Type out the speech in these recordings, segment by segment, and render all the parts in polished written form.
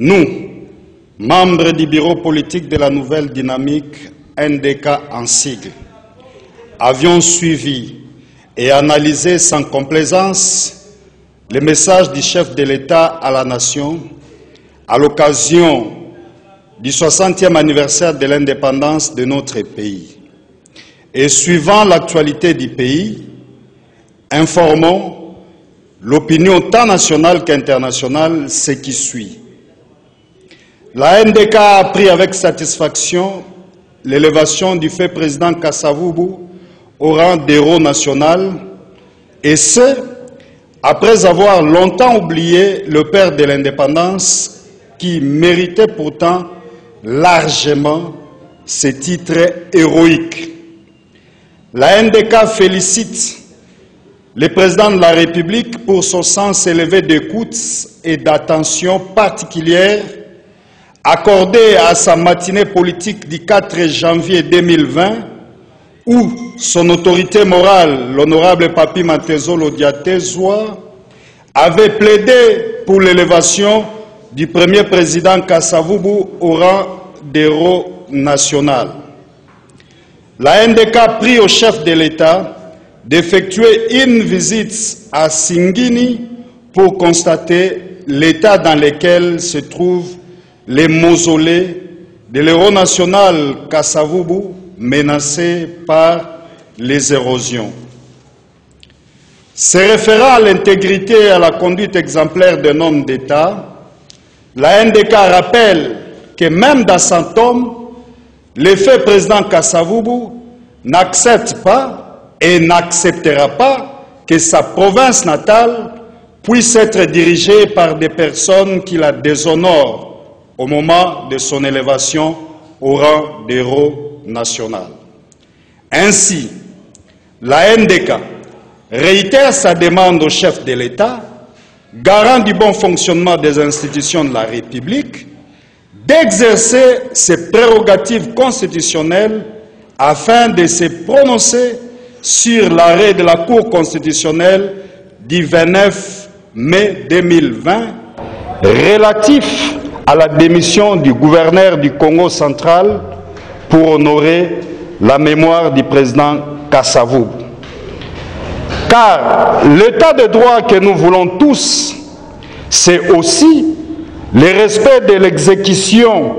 Nous, membres du bureau politique de la nouvelle dynamique NDK en sigle, avions suivi et analysé sans complaisance le message du chef de l'État à la nation à l'occasion du 60e anniversaire de l'indépendance de notre pays. Et suivant l'actualité du pays, informons l'opinion tant nationale qu'internationale ce qui suit. La NDK a appris avec satisfaction l'élévation du fait président Kasavubu au rang d'héros national, et ce, après avoir longtemps oublié le père de l'indépendance qui méritait pourtant largement ce titre héroïque. La NDK félicite le président de la République pour son sens élevé d'écoute et d'attention particulière accordé à sa matinée politique du 4 janvier 2020, où son autorité morale, l'honorable Papi Matezolo Diatezwa, avait plaidé pour l'élévation du premier président Kasavubu au rang d'héros national. La NDK prie au chef de l'État d'effectuer une visite à Singini pour constater l'état dans lequel se trouve les mausolées de l'héros national Kasavubu menacés par les érosions. Se référant à l'intégrité et à la conduite exemplaire d'un homme d'État, la NDK rappelle que même dans son tome, le fait président Kasavubu n'accepte pas et n'acceptera pas que sa province natale puisse être dirigée par des personnes qui la déshonorent au moment de son élévation au rang d'héros national. Ainsi, la NDK réitère sa demande au chef de l'État, garant du bon fonctionnement des institutions de la République, d'exercer ses prérogatives constitutionnelles afin de se prononcer sur l'arrêt de la Cour constitutionnelle du 29 mai 2020 relatif à la démission du gouverneur du Congo central pour honorer la mémoire du président Kasavubu. Car l'état de droit que nous voulons tous, c'est aussi le respect de l'exécution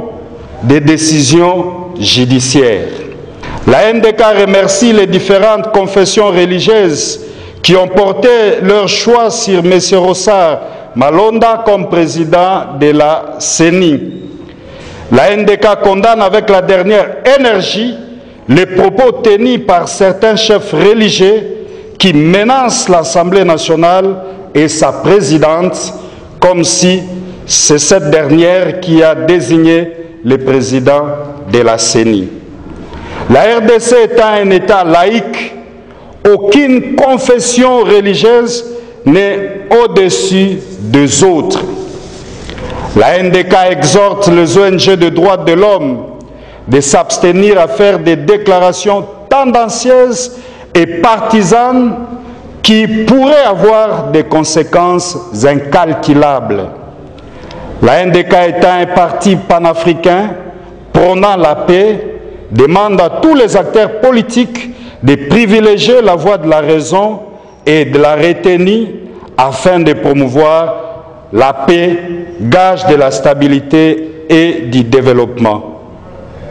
des décisions judiciaires. La NDK remercie les différentes confessions religieuses qui ont porté leur choix sur M. Rossard Malonda comme président de la CENI. La NDK condamne avec la dernière énergie les propos tenus par certains chefs religieux qui menacent l'Assemblée nationale et sa présidente comme si c'est cette dernière qui a désigné le président de la CENI. La RDC étant un État laïque, aucune confession religieuse n'est au-dessus des autres. La NDK exhorte les ONG de droits de l'homme de s'abstenir à faire des déclarations tendancieuses et partisanes qui pourraient avoir des conséquences incalculables. La NDK étant un parti panafricain prônant la paix, demande à tous les acteurs politiques de privilégier la voie de la raison et de la retenue afin de promouvoir la paix, gage de la stabilité et du développement.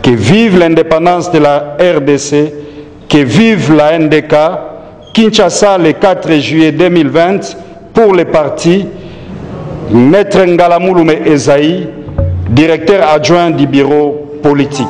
Que vive l'indépendance de la RDC, que vive la NDK, Kinshasa le 4 juillet 2020, pour les partis, Maître Ngalamouloumé Ezaï, directeur adjoint du bureau politique.